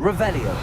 Revelio.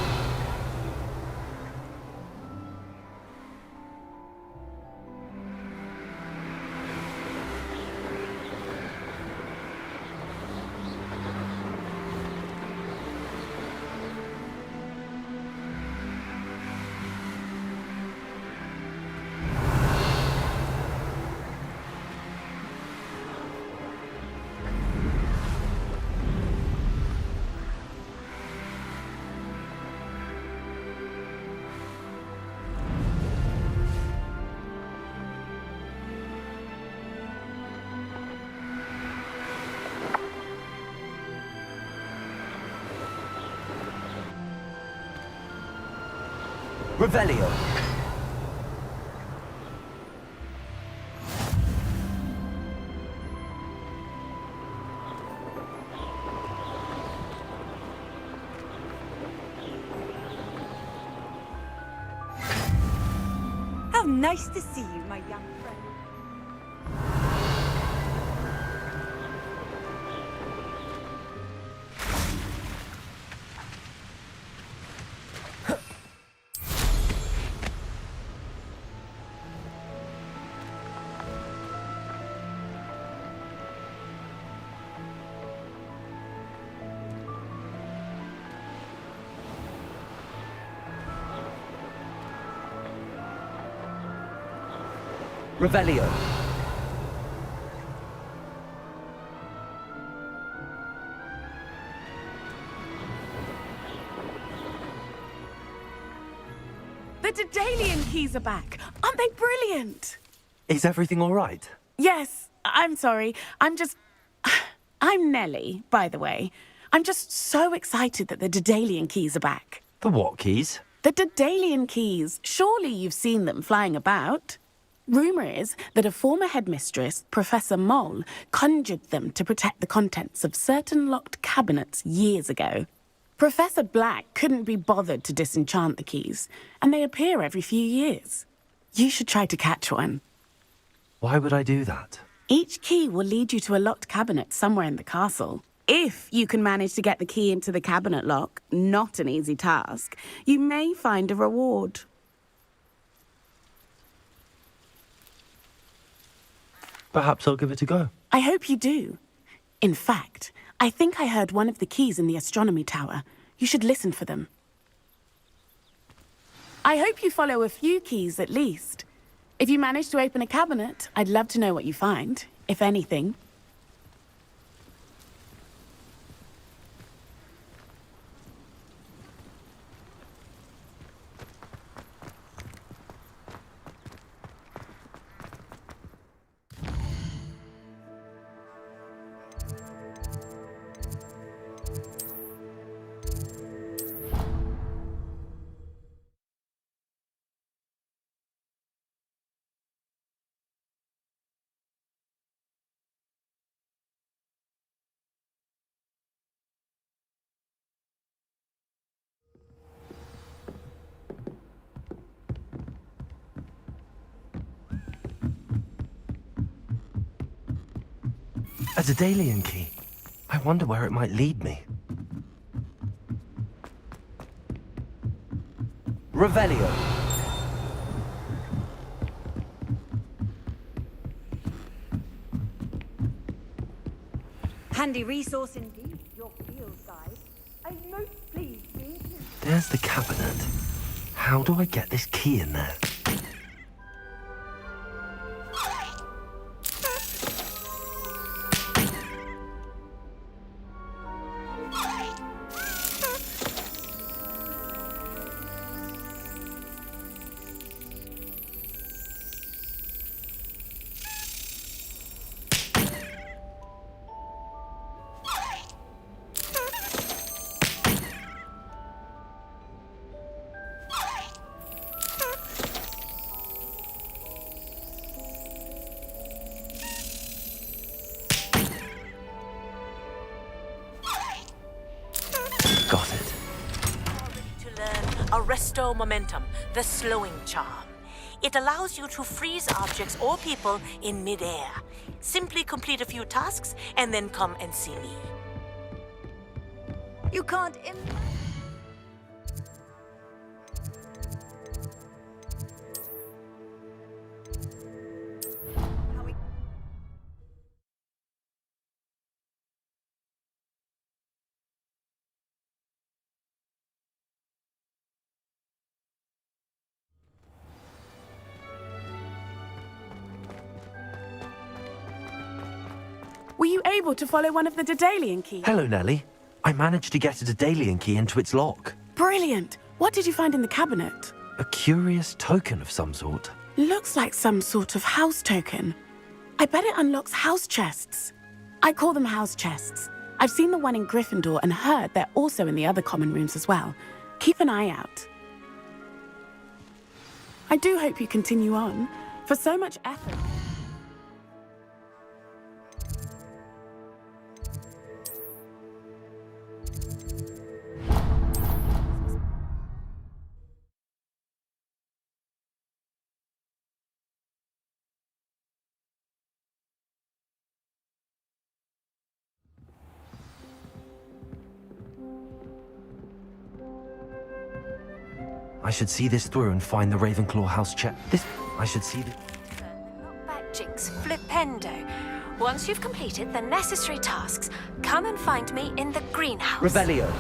Revelio. How nice to see you, my young friend. Revelio. The Daedalian keys are back. Aren't they brilliant? Is everything all right? Yes, I'm sorry. I'm Nellie, by the way. I'm just so excited that the Daedalian keys are back. The what keys? The Daedalian keys. Surely you've seen them flying about. Rumour is that a former headmistress, Professor Moll, conjured them to protect the contents of certain locked cabinets years ago. Professor Black couldn't be bothered to disenchant the keys, and they appear every few years. You should try to catch one. Why would I do that? Each key will lead you to a locked cabinet somewhere in the castle. If you can manage to get the key into the cabinet lock, not an easy task, you may find a reward. Perhaps I'll give it a go. I hope you do. In fact, I think I heard one of the keys in the astronomy tower. You should listen for them. I hope you follow a few keys at least. If you manage to open a cabinet, I'd love to know what you find, if anything. A Daedalian key. I wonder where it might lead me. Revelio. Handy resource indeed, your field guide. I'm most pleased to meet you. There's the cabinet. How do I get this key in there? Got it. To learn Arresto Momentum, the slowing charm. It allows you to freeze objects or people in midair. Simply complete a few tasks and then come and see me. You can't Were you able to follow one of the Daedalian keys? Hello, Nellie. I managed to get a Daedalian key into its lock. Brilliant. What did you find in the cabinet? A curious token of some sort. Looks like some sort of house token. I bet it unlocks house chests. I call them house chests. I've seen the one in Gryffindor and heard they're also in the other common rooms as well. Keep an eye out. I do hope you continue on. For so much effort. I should see this through and find the Ravenclaw house check. I should see the... Knockback Jinx Flipendo. Once you've completed the necessary tasks, come and find me in the greenhouse. Revelio.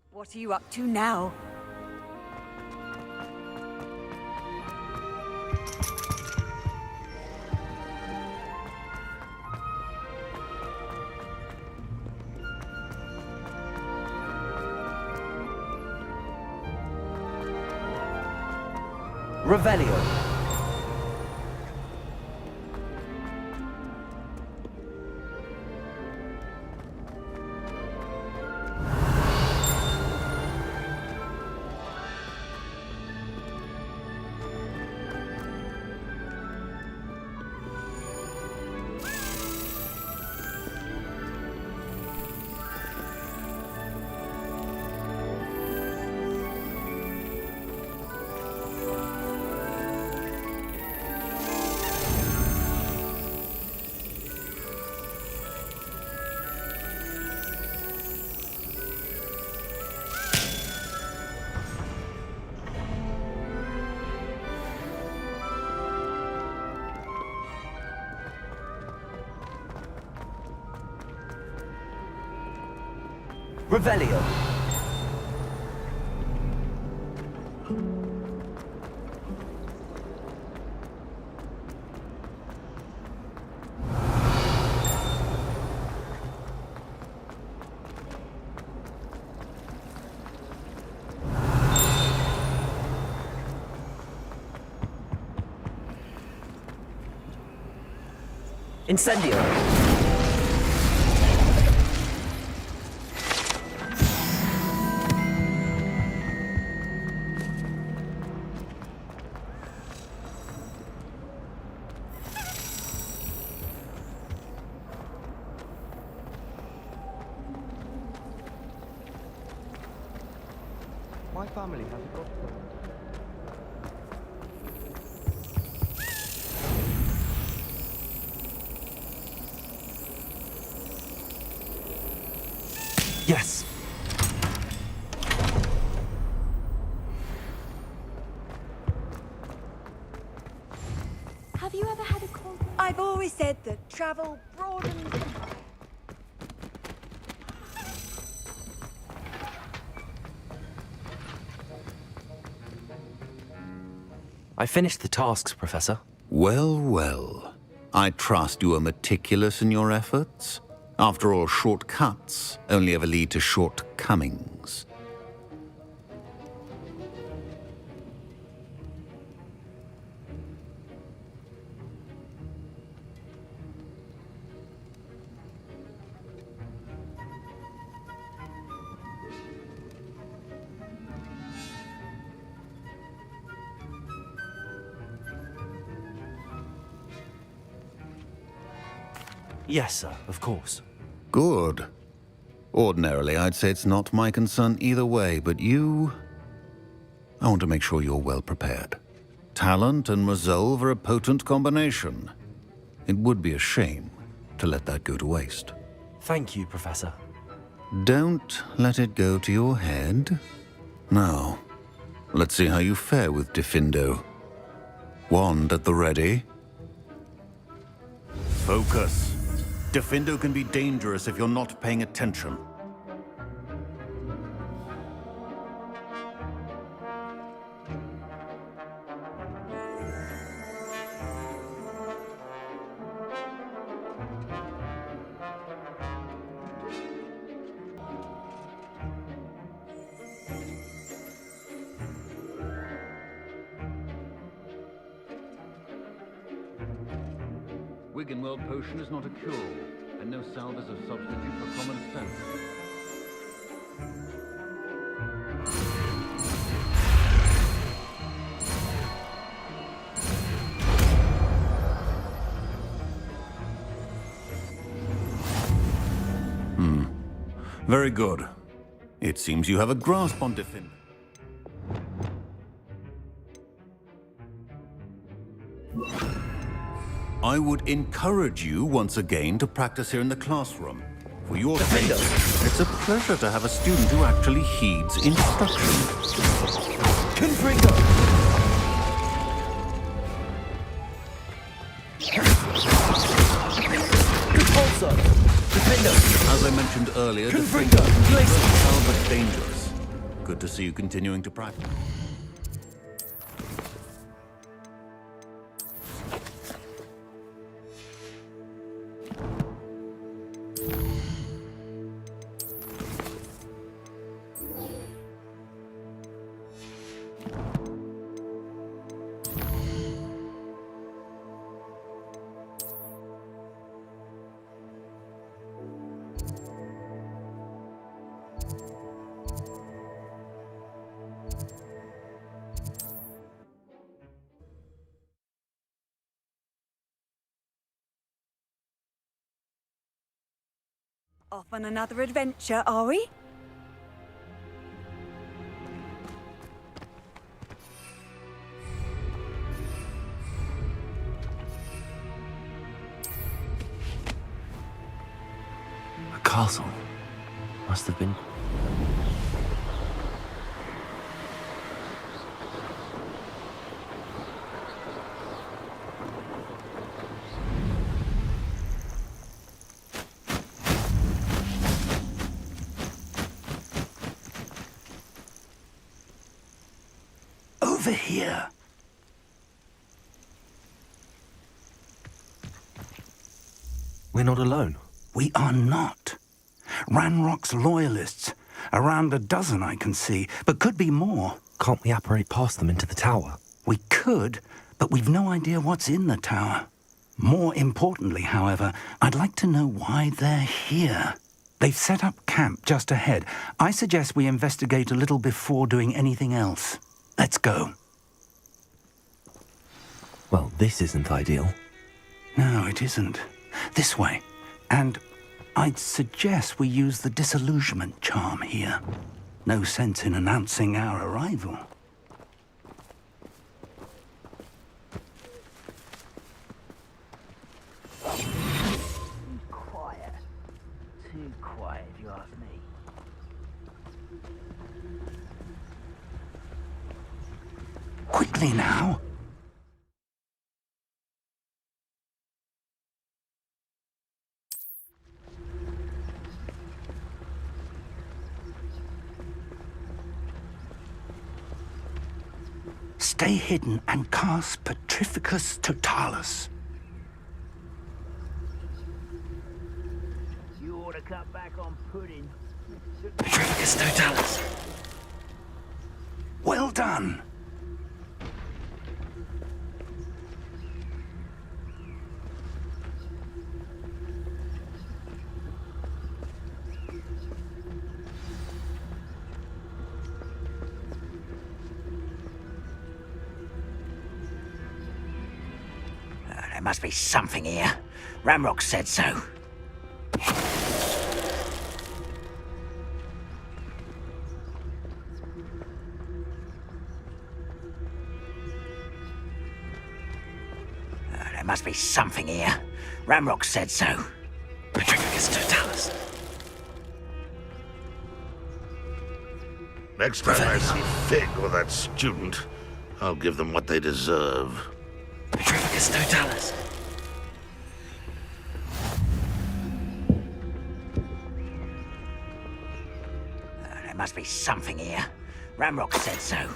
What are you up to now? Revelio. Revelio. Incendio. My family has a godfather. Yes. Have you ever had a call? I've always said that travel broadens the mind. I finished the tasks, Professor. Well, well. I trust you are meticulous in your efforts. After all, shortcuts only ever lead to shortcomings. Yes, sir, of course. Good. Ordinarily, I'd say it's not my concern either way, but you... I want to make sure you're well prepared. Talent and resolve are a potent combination. It would be a shame to let that go to waste. Thank you, Professor. Don't let it go to your head. Now, let's see how you fare with Diffindo. Wand at the ready. Focus. Diffindo can be dangerous if you're not paying attention. Wiggenweld potion is not a cure, and no salve is a substitute for common sense. Very good. It seems you have a grasp on Diffindo. I would encourage you once again to practice here in the classroom. For your sake, it's a pleasure to have a student who actually heeds instruction. Confringo! Repulsor! Diffindo! As I mentioned earlier, Confringo! Glacier! But dangerous. Good to see you continuing to practice. Off on another adventure, are we? A castle. Must have been... Over here. We're not alone. We are not. Ranrock's loyalists. Around a dozen I can see, but could be more. Can't we apparate past them into the tower? We could, but we've no idea what's in the tower. More importantly, however, I'd like to know why they're here. They've set up camp just ahead. I suggest we investigate a little before doing anything else. Let's go. Well, this isn't ideal. No, it isn't. This way. And I'd suggest we use the disillusionment charm here. No sense in announcing our arrival. Quiet. Too quiet, if you ask me. Quickly now. Stay hidden and cast Petrificus Totalis. You ought to cut back on pudding. Petrificus Totalis. Well done. There must be something here. Ramrock said so. There must be something here. Ramrock said so. Petrificus Totalis. Next time I see Fig or that student, I'll give them what they deserve. Petrificus Totalis. There must be something here. Ramrock said so.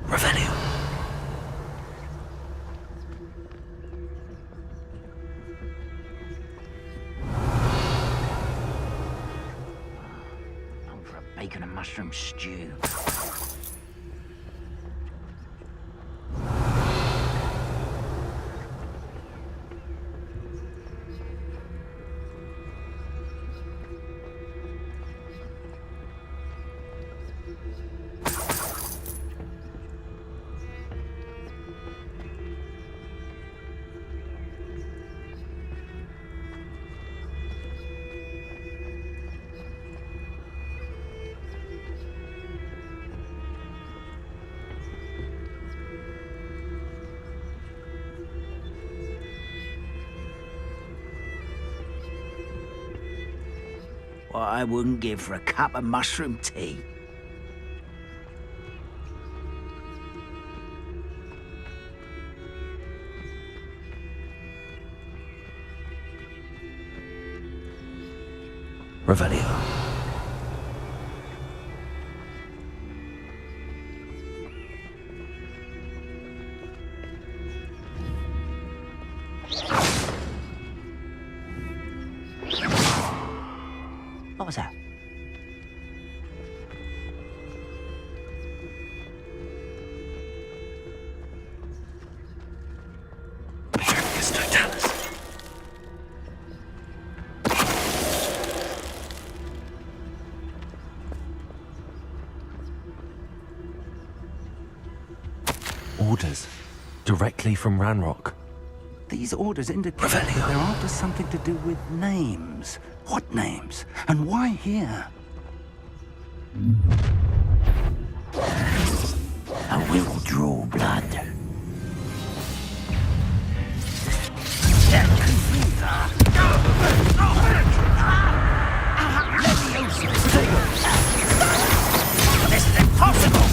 Revelio. On for a bacon and mushroom stew. What I wouldn't give for a cup of mushroom tea. Revelio. What was that? Petrificus Totalis. Orders. Directly from Ranrock. These orders indicate that they're after something to do with names. What names? And why here? I will draw blood. This is impossible!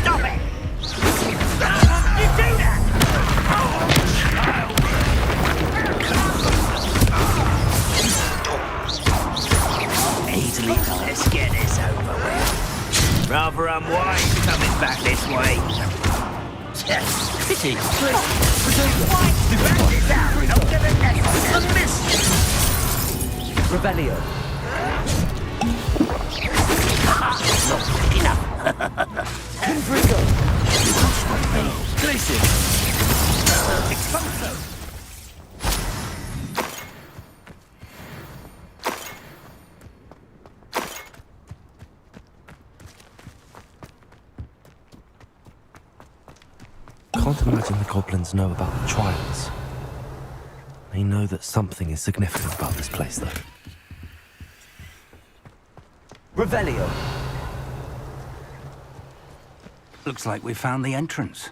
Stop it! You do that! Easily, let's get this over with. Rather unwise coming back this way. Pity. Revelio. Not enough. Confrigo. Glacier. Expulso. Can't imagine the goblins know about the trials. They know that something is significant about this place, though. Revelio. Looks like we found the entrance.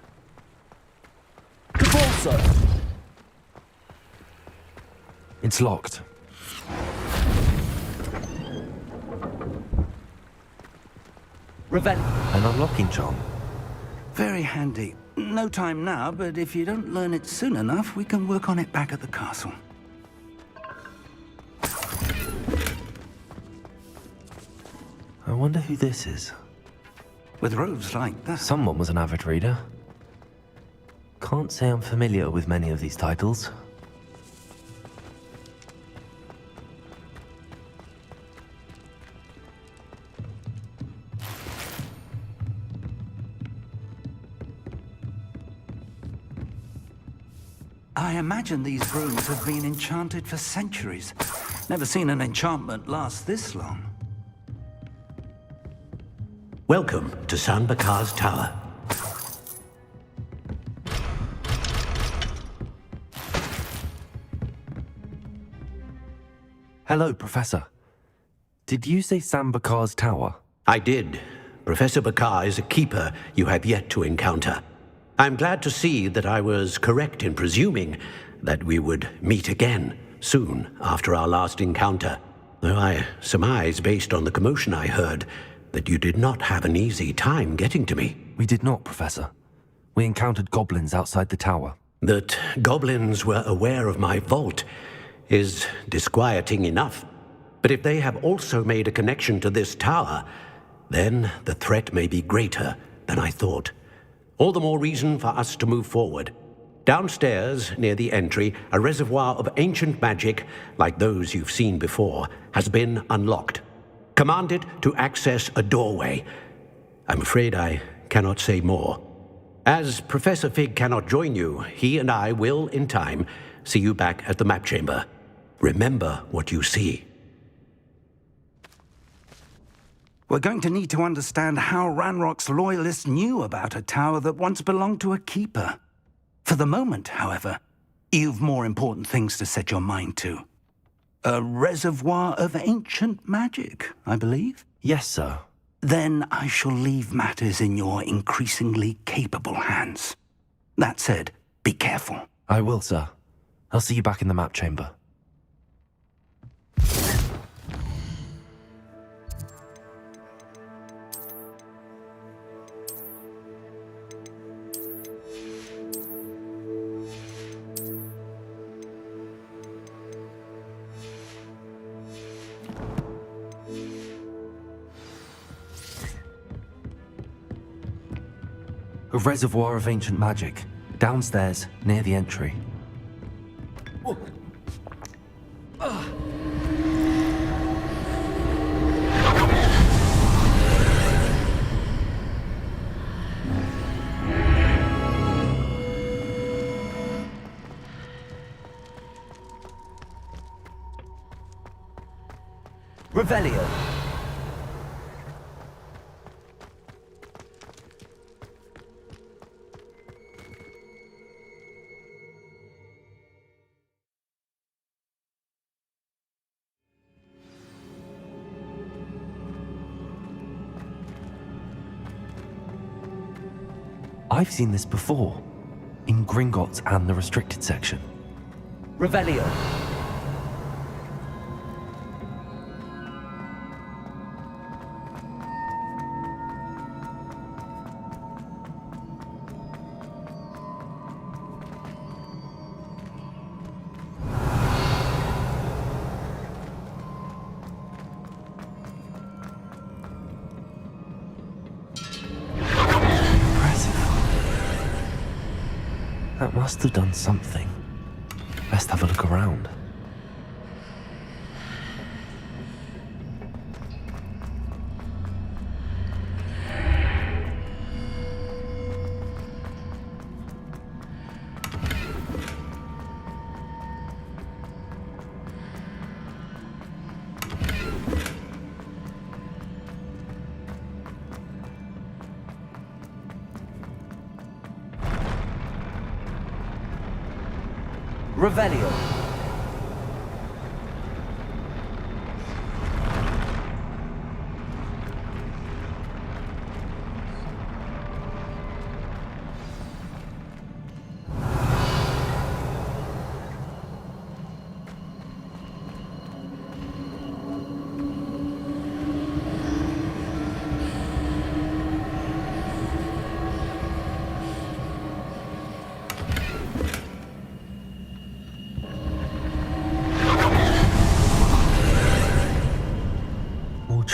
Convulso. It's locked. An unlocking charm. Very handy. No time now, but if you don't learn it soon enough, we can work on it back at the castle. I wonder who this is. With robes like that. Someone was an avid reader. Can't say I'm familiar with many of these titles. I imagine these rooms have been enchanted for centuries. Never seen an enchantment last this long. Welcome to San Bakar's Tower. Hello, Professor. Did you say Sam Bakar's tower? I did. Professor Bakar is a keeper you have yet to encounter. I'm glad to see that I was correct in presuming that we would meet again soon after our last encounter, though I surmise, based on the commotion I heard, that you did not have an easy time getting to me. We did not, Professor. We encountered goblins outside the tower. That goblins were aware of my vault is disquieting enough. But if they have also made a connection to this tower, then the threat may be greater than I thought. All the more reason for us to move forward. Downstairs, near the entry, a reservoir of ancient magic, like those you've seen before, has been unlocked. Command it to access a doorway. I'm afraid I cannot say more. As Professor Fig cannot join you, he and I will, in time, see you back at the map chamber. Remember what you see. We're going to need to understand how Ranrock's loyalists knew about a tower that once belonged to a keeper. For the moment, however, you've more important things to set your mind to. A reservoir of ancient magic, I believe? Yes, sir. Then I shall leave matters in your increasingly capable hands. That said, be careful. I will, sir. I'll see you back in the map chamber. A reservoir of ancient magic, downstairs, near the entry. Revelio. I've seen this before, in Gringotts and the restricted section. Revelio. That must have done something. Best have a look around. Revelio.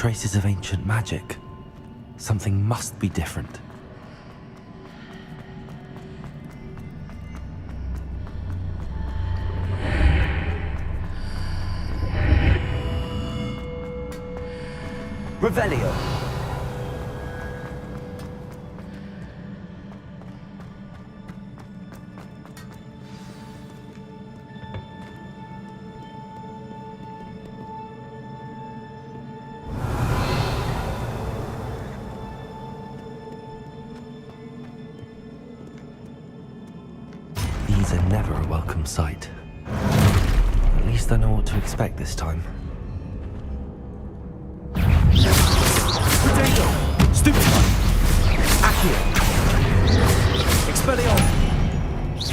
traces of ancient magic. Something must be different. Revelio. These are never a welcome sight. At least I know what to expect this time. Potato. Stupefy. Accio. Expelliarmus.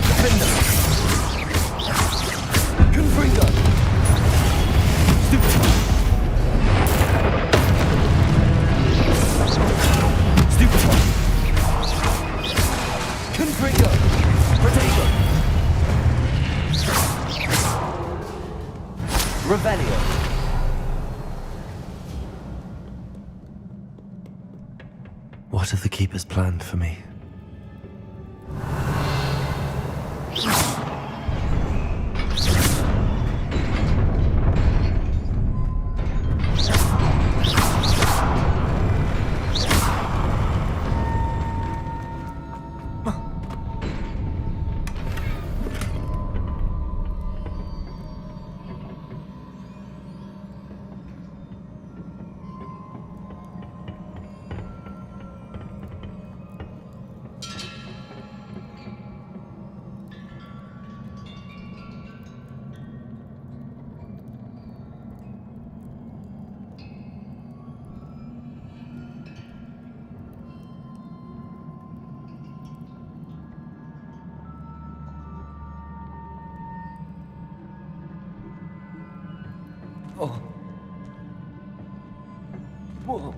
Defender. Confringo. Stupefy. Stupefy. Confringo. Potato. Revelio. What have the Keepers planned for me? Oh. Whoa.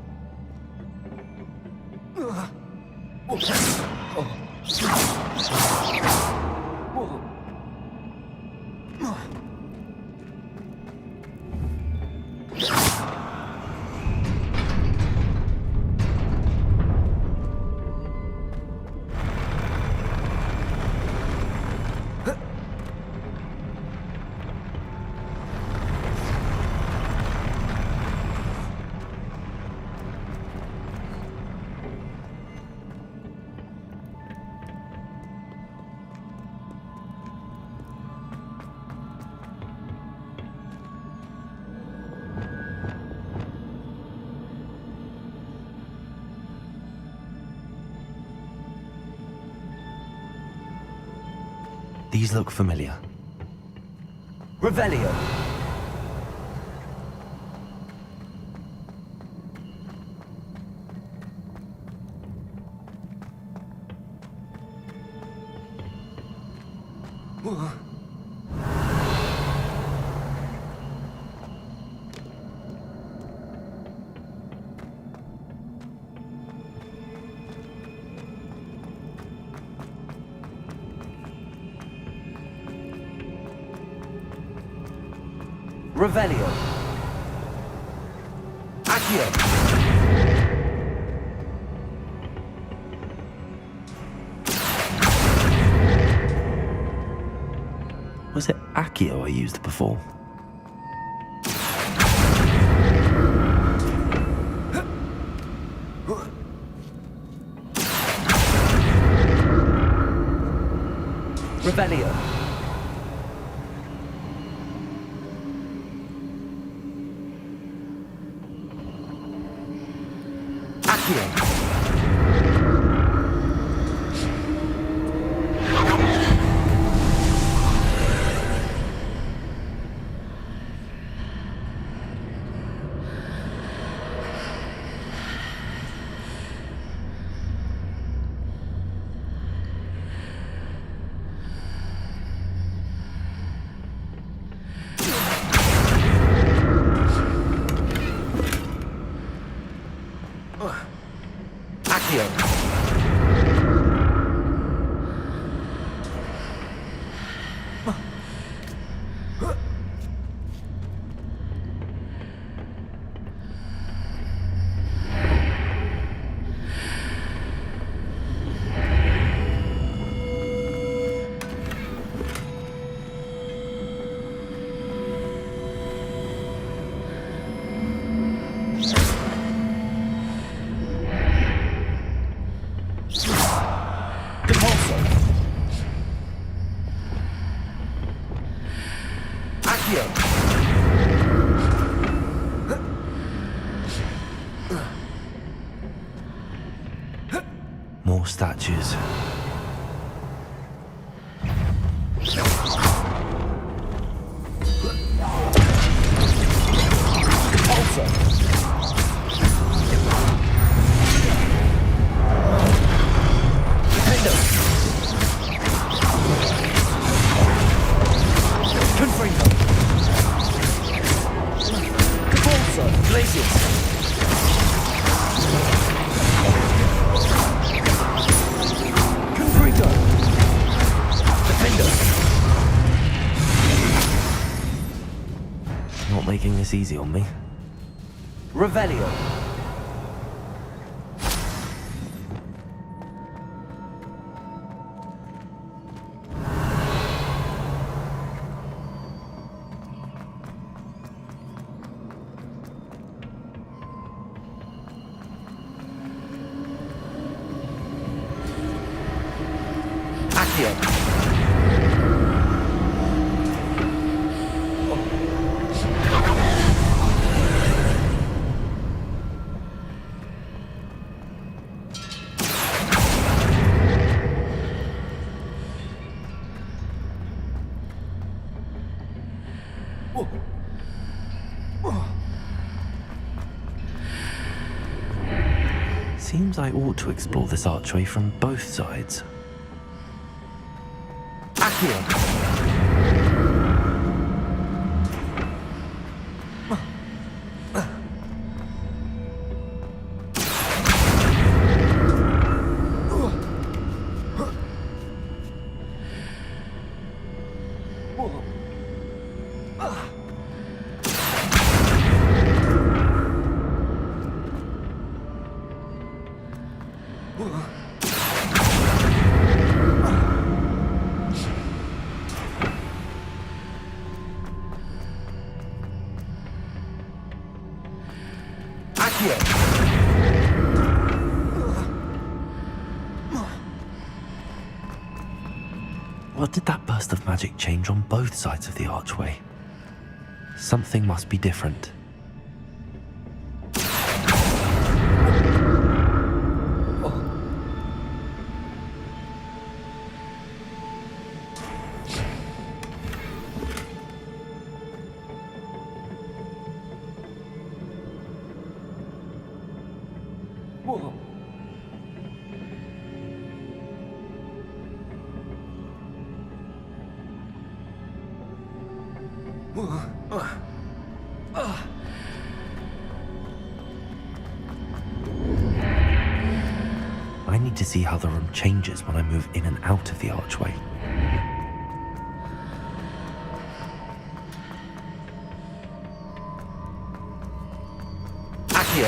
These look familiar. Revelio. Revelio. Accio. Was it Accio I used before? Revelio. Accio. more statues. Not making this easy on me. Revelio. Accio. Seems I ought to explore this archway from both sides. Accio. What did that burst of magic change on both sides of the archway? Something must be different. I need to see how the room changes when I move in and out of the archway. Accio.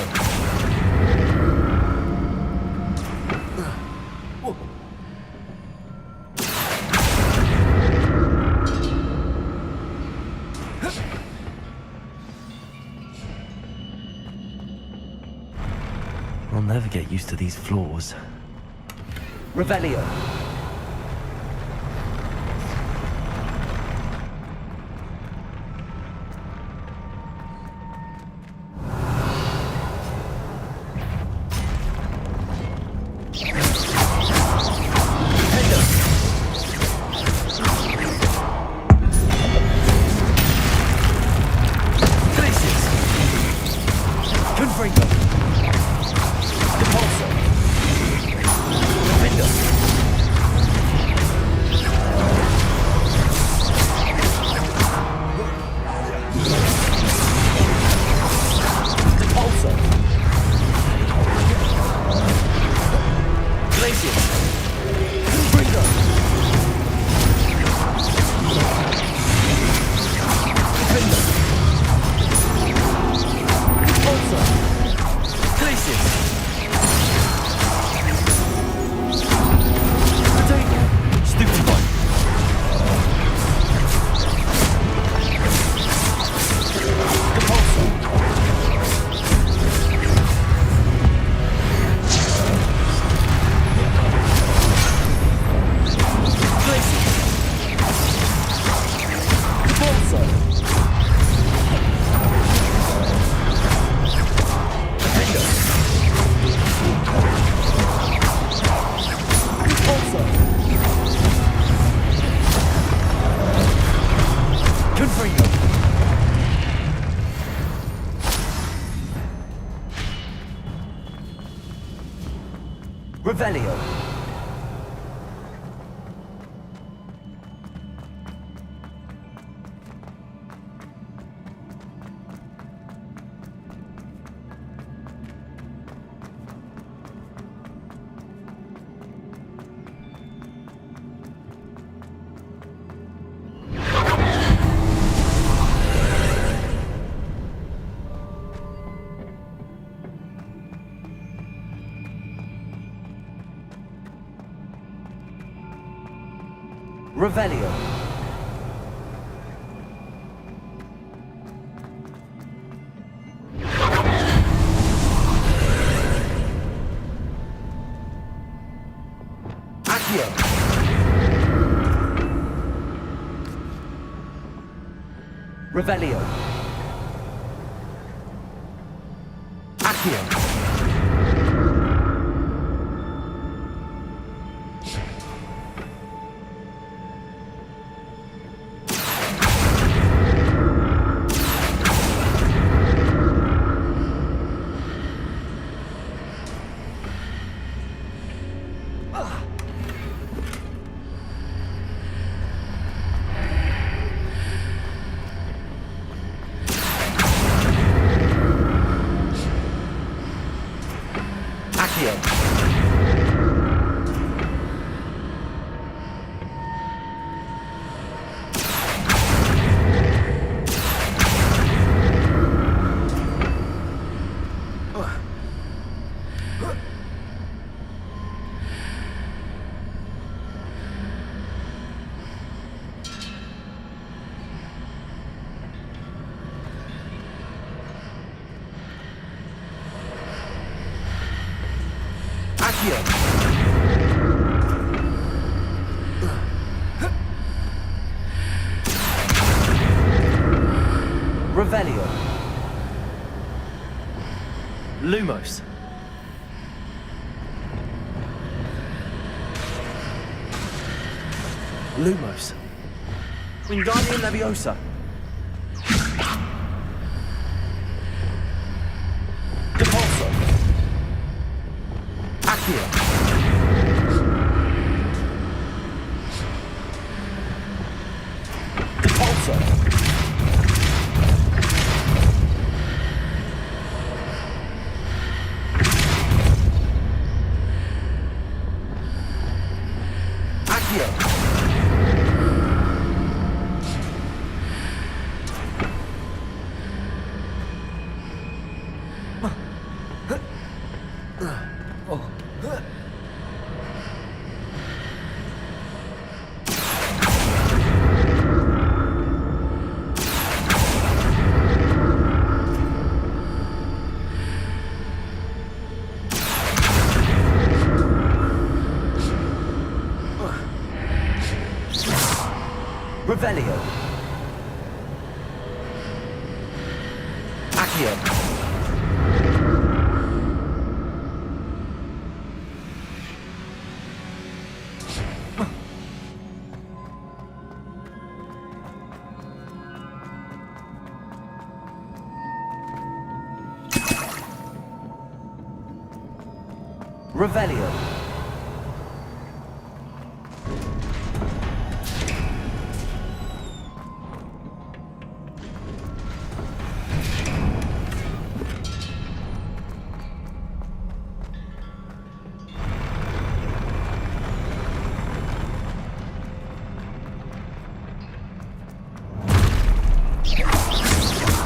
I'll never get used to these floors. Revelio. Revelio. Revelio. Accio. Revelio. Accio. Revelio. Lumos. Lumos. Wingardium Leviosa. Depulso. Accio. Depulso. Revelio. Accio. Revelio.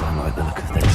I like the look of this.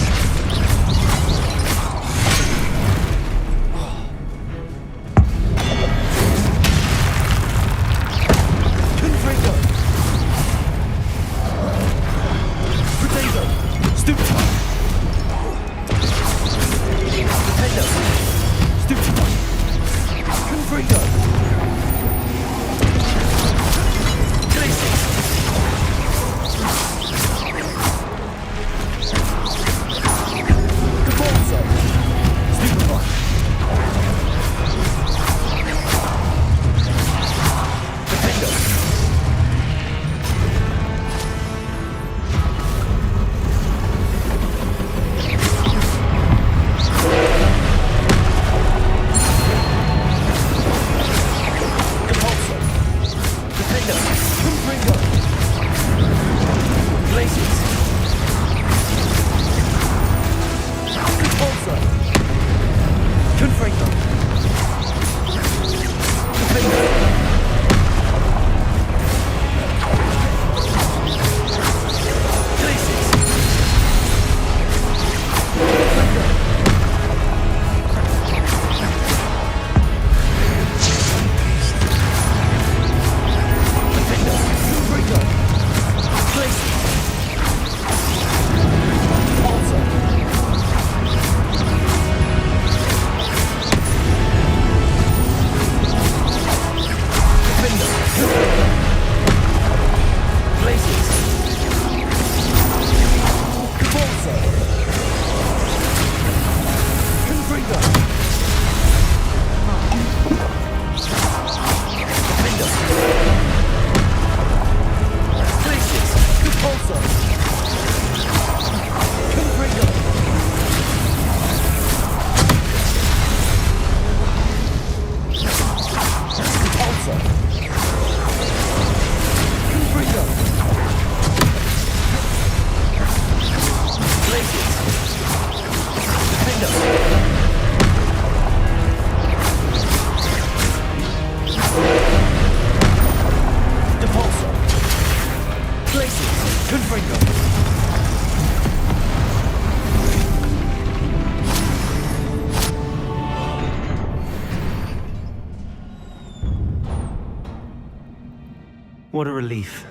What a relief.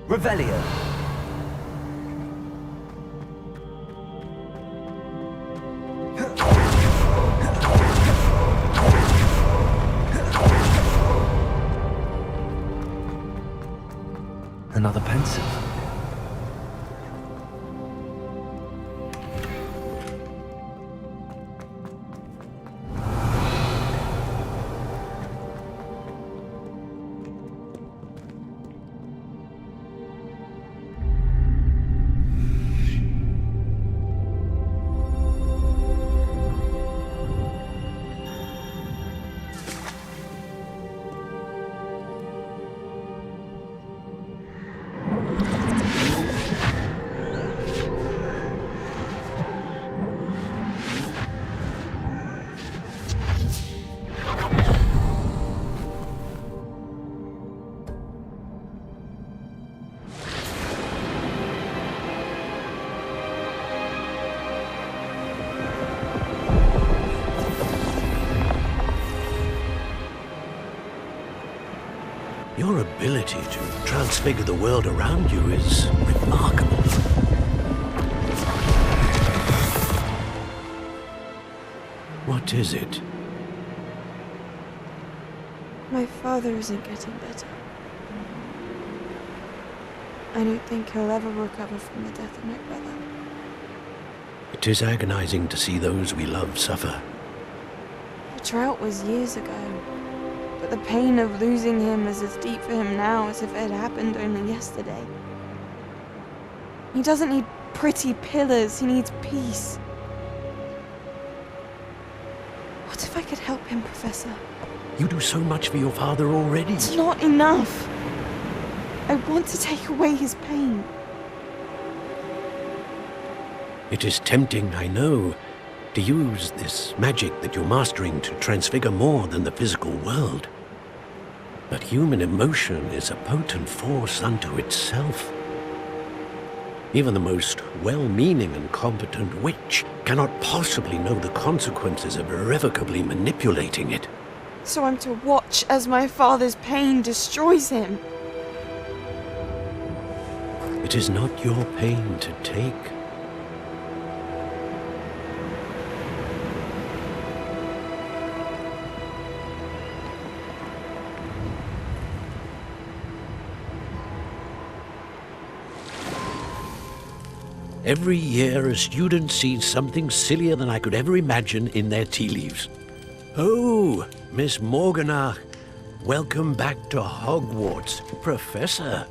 Revelio. Another pencil. Your ability to transfigure the world around you is remarkable. What is it? My father isn't getting better. I don't think he'll ever recover from the death of my brother. It is agonizing to see those we love suffer. The drought was years ago, but the pain of losing him is as deep for him now as if it had happened only yesterday. He doesn't need pretty pillars, he needs peace. What if I could help him, Professor? You do so much for your father already. It's not enough. I want to take away his pain. It is tempting, I know, to use this magic that you're mastering to transfigure more than the physical world. But human emotion is a potent force unto itself. Even the most well-meaning and competent witch cannot possibly know the consequences of irrevocably manipulating it. So I'm to watch as my father's pain destroys him. It is not your pain to take. Every year, a student sees something sillier than I could ever imagine in their tea leaves. Oh, Miss Morganach, welcome back to Hogwarts, Professor.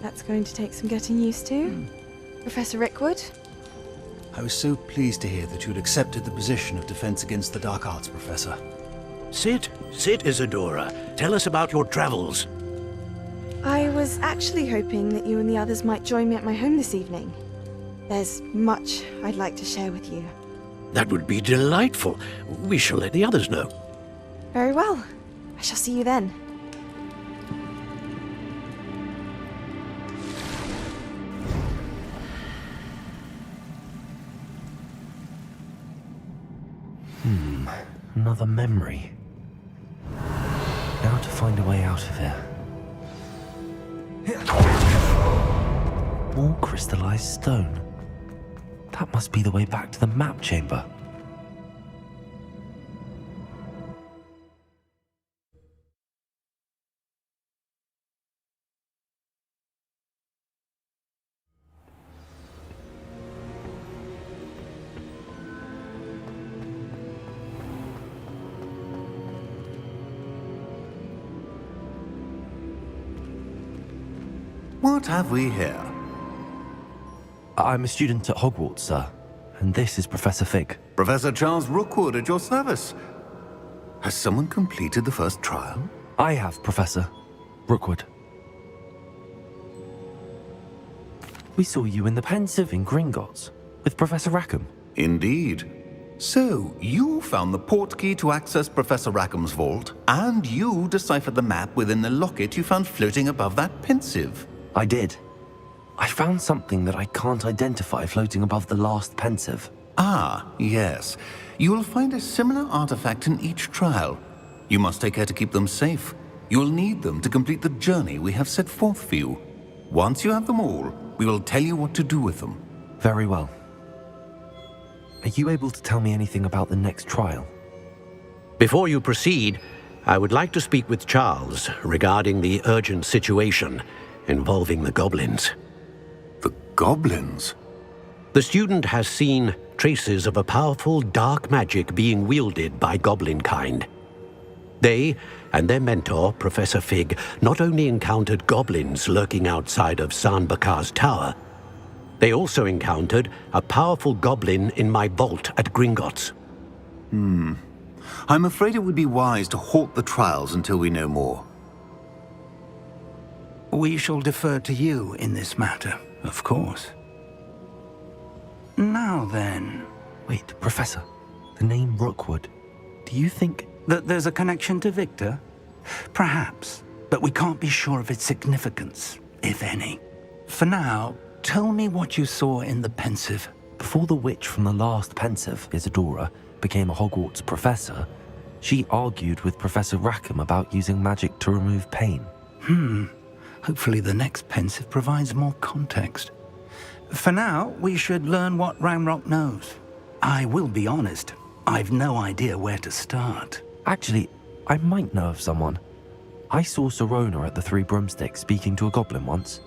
That's going to take some getting used to. Professor Rickwood? I was so pleased to hear that you'd accepted the position of Defense Against the Dark Arts, Professor. Sit, Isadora. Tell us about your travels. I was actually hoping that you and the others might join me at my home this evening. There's much I'd like to share with you. That would be delightful. We shall let the others know. Very well. I shall see you then. Another memory. Now to find a way out of here. More crystallized stone. That must be the way back to the map chamber. What have we here? I'm a student at Hogwarts, sir. And this is Professor Fig. Professor Charles Rookwood at your service. Has someone completed the first trial? I have, Professor Rookwood. We saw you in the Pensive in Gringotts with Professor Rackham. Indeed. So, you found the portkey to access Professor Rackham's vault, and you deciphered the map within the locket you found floating above that Pensive. I did. I found something that I can't identify floating above the last Pensive. Ah, yes. You will find a similar artifact in each trial. You must take care to keep them safe. You will need them to complete the journey we have set forth for you. Once you have them all, we will tell you what to do with them. Very well. Are you able to tell me anything about the next trial? Before you proceed, I would like to speak with Charles regarding the urgent situation involving the goblins. The goblins? The student has seen traces of a powerful dark magic being wielded by goblin kind. They and their mentor, Professor Fig, not only encountered goblins lurking outside of San Bakar's tower, they also encountered a powerful goblin in my vault at Gringotts. I'm afraid it would be wise to halt the trials until we know more. We shall defer to you in this matter, of course. Now then... Wait, Professor. The name Rookwood. Do you think... that there's a connection to Victor? Perhaps, but we can't be sure of its significance, if any. For now, tell me what you saw in the Pensive. Before the witch from the last Pensive, Isadora, became a Hogwarts professor, she argued with Professor Rackham about using magic to remove pain. Hopefully the next Pensive provides more context. For now, we should learn what Ranrock knows. I will be honest, I've no idea where to start. Actually, I might know of someone. I saw Serona at the Three Broomsticks speaking to a goblin once.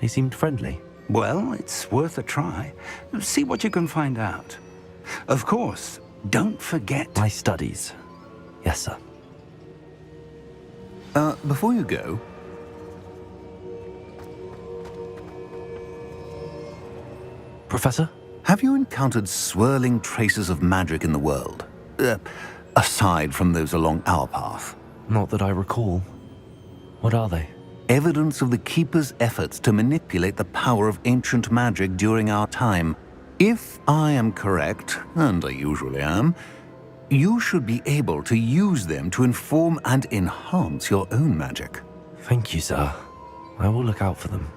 They seemed friendly. Well, it's worth a try. See what you can find out. Of course, don't forget... My studies. Yes, sir. Before you go... Professor? Have you encountered swirling traces of magic in the world? Aside from those along our path? Not that I recall. What are they? Evidence of the Keeper's efforts to manipulate the power of ancient magic during our time. If I am correct, and I usually am, you should be able to use them to inform and enhance your own magic. Thank you, sir. I will look out for them.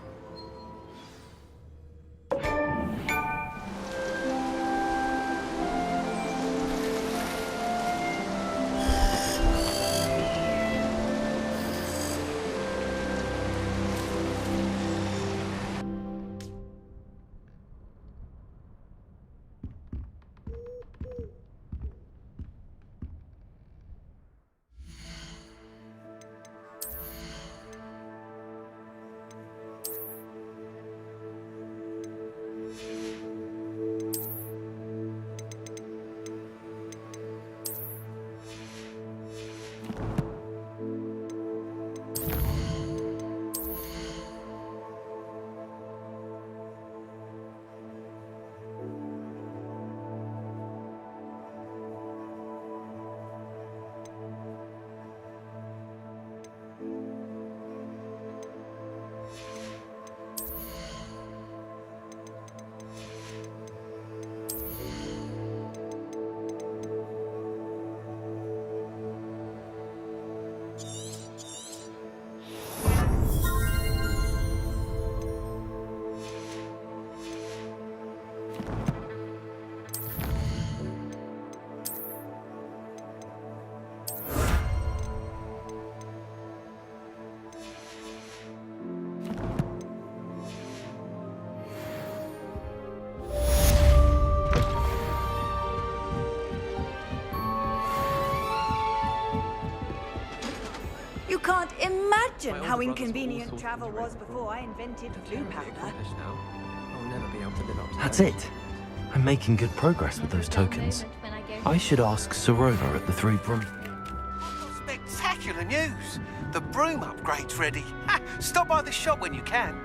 can't imagine how inconvenient travel was before I invented blue powder. I'll never be able to live up to That's it. I'm making good progress with those tokens. I should ask Serona at the Three Broom. Spectacular news! The broom upgrade's ready. Ha! Stop by the shop when you can.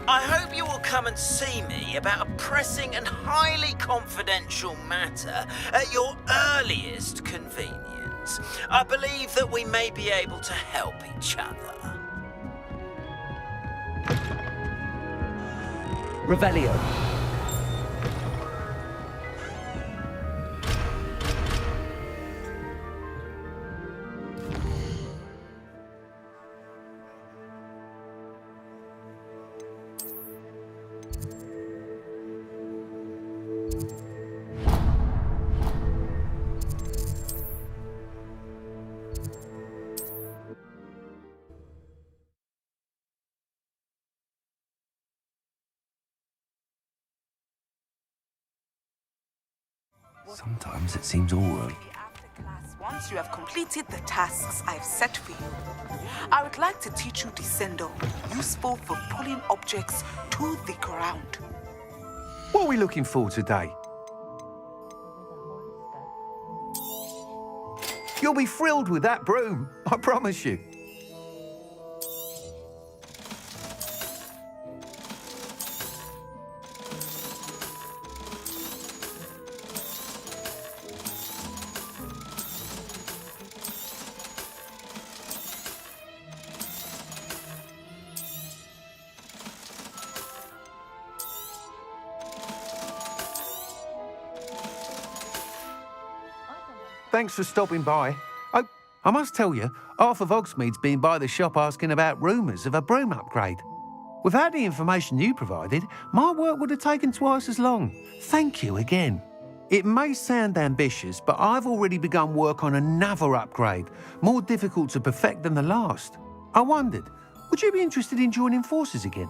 I hope you will come and see me about a pressing and highly confidential matter at your earliest convenience. I believe that we may be able to help each other. Revelio. Sometimes it seems all right. Once you have completed the tasks I've set for you, I would like to teach you Descendo, useful for pulling objects to the ground. What are we looking for today? You'll be thrilled with that broom, I promise you. Thanks for stopping by. Oh, I must tell you, half of Hogsmeade's been by the shop asking about rumours of a broom upgrade. Without the information you provided, my work would have taken twice as long. Thank you again. It may sound ambitious, but I've already begun work on another upgrade, more difficult to perfect than the last. I wondered, would you be interested in joining forces again?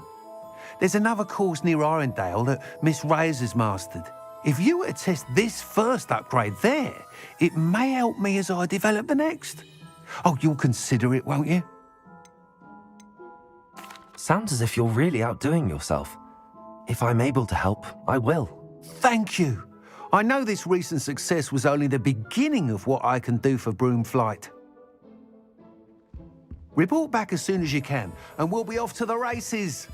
There's another course near Arendale that Miss Reyes has mastered. If you were to test this first upgrade there, it may help me as I develop the next. Oh, you'll consider it, won't you? Sounds as if you're really outdoing yourself. If I'm able to help, I will. Thank you. I know this recent success was only the beginning of what I can do for Broomflight. Report back as soon as you can, and we'll be off to the races.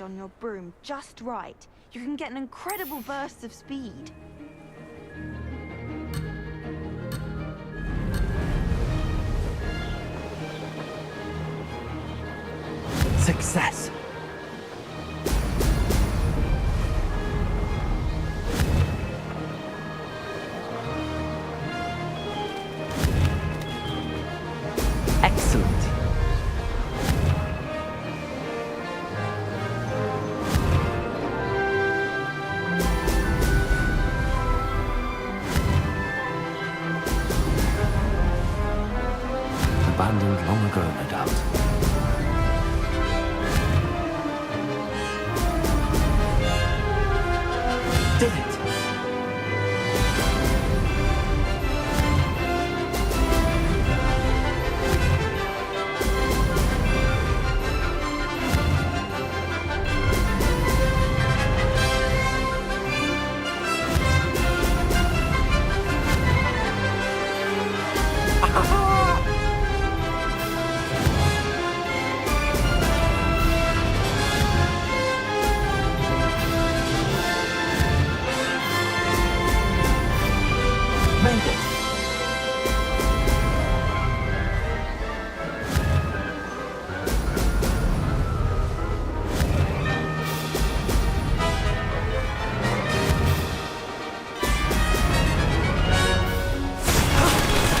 on your broom just right, you can get an incredible burst of speed. Success! Excellent. Abandoned long ago, no doubt. Did it! Made it!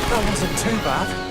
That wasn't too bad.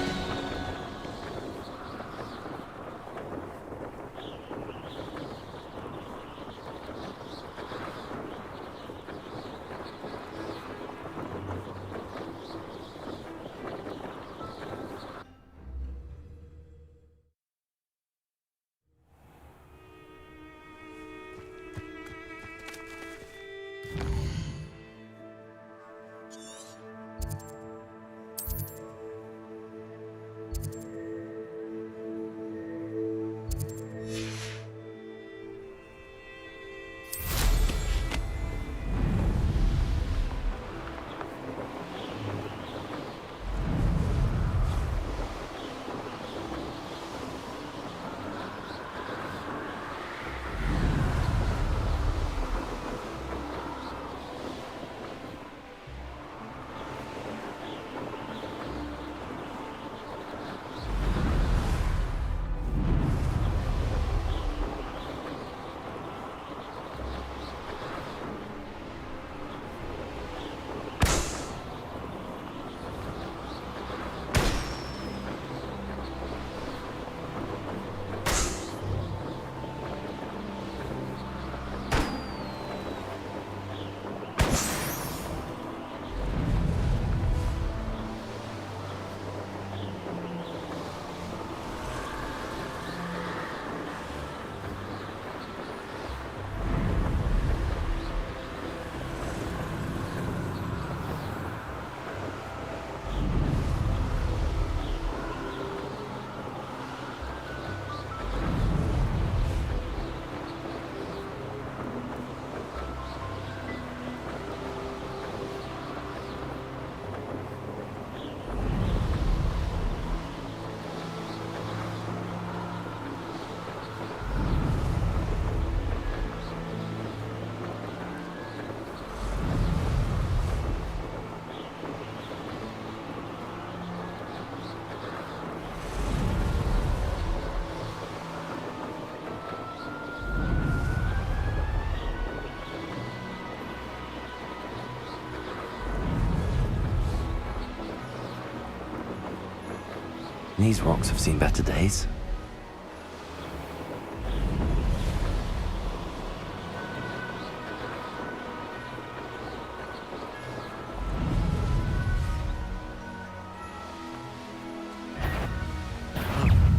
These rocks have seen better days.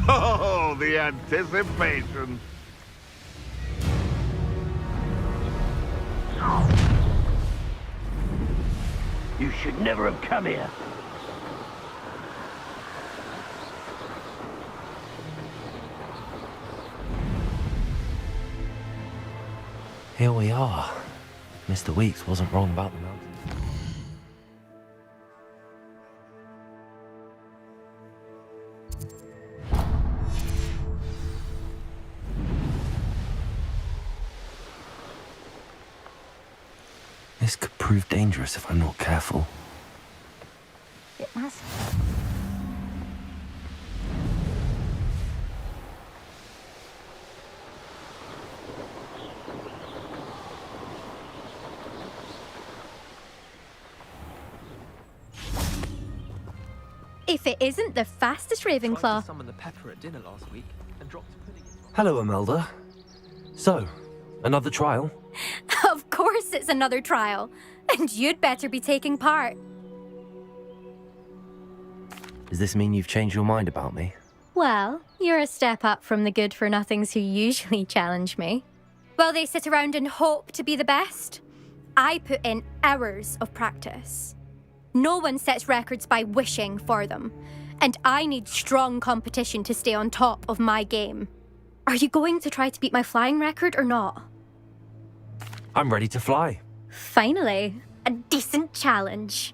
Oh, the anticipation! You should never have come here. Here we are. Mr. Weeks wasn't wrong about the mountain. This could prove dangerous if I'm not careful. It must. If it isn't the fastest Ravenclaw. Summoned the pepper at dinner last week and dropped pudding. Hello, Imelda. So, another trial? Of course it's another trial. And you'd better be taking part. Does this mean you've changed your mind about me? Well, you're a step up from the good-for-nothings who usually challenge me. While they sit around and hope to be the best, I put in hours of practice. No one sets records by wishing for them, and I need strong competition to stay on top of my game. Are you going to try to beat my flying record or not? I'm ready to fly. Finally, a decent challenge.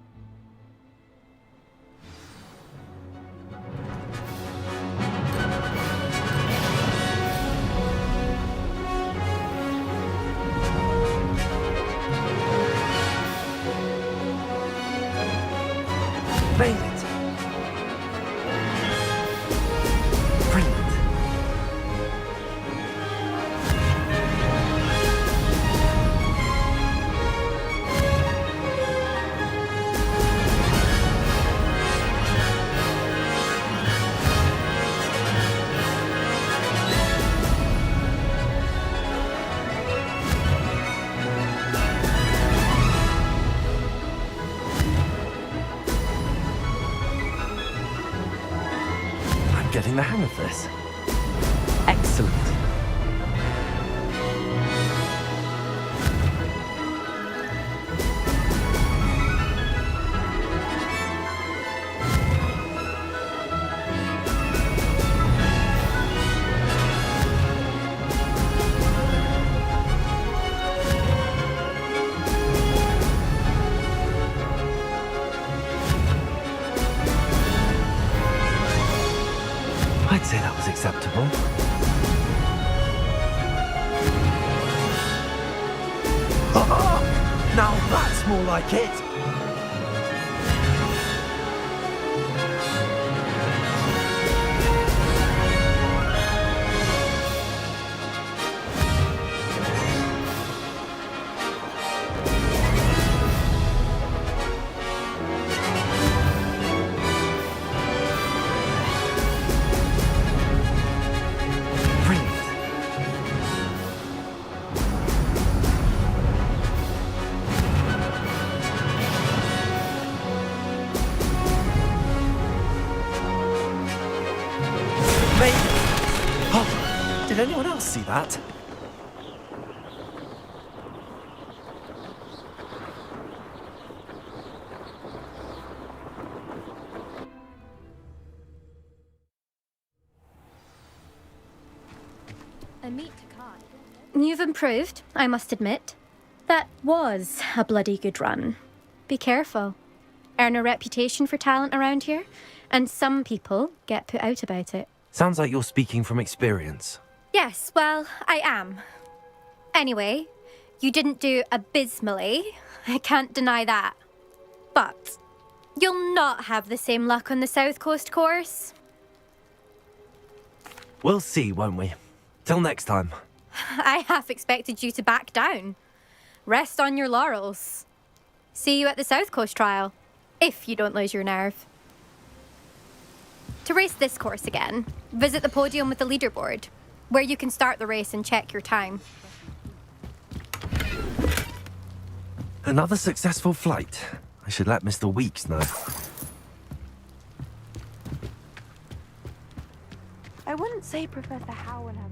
Made it! Brilliant. Getting the hang of this. Excellent. I'd say that was acceptable. Now that's more like it! Oh, did anyone else see that? You've improved, I must admit. That was a bloody good run. Be careful. Earn a reputation for talent around here, and some people get put out about it. Sounds like you're speaking from experience. Yes, well, I am. Anyway, you didn't do abysmally. I can't deny that. But you'll not have the same luck on the South Coast course. We'll see, won't we? Till next time. I half expected you to back down. Rest on your laurels. See you at the South Coast trial, if you don't lose your nerve. To race this course again, visit the podium with the leaderboard, where you can start the race and check your time. Another successful flight. I should let Mr. Weeks know. I wouldn't say Professor Howe and her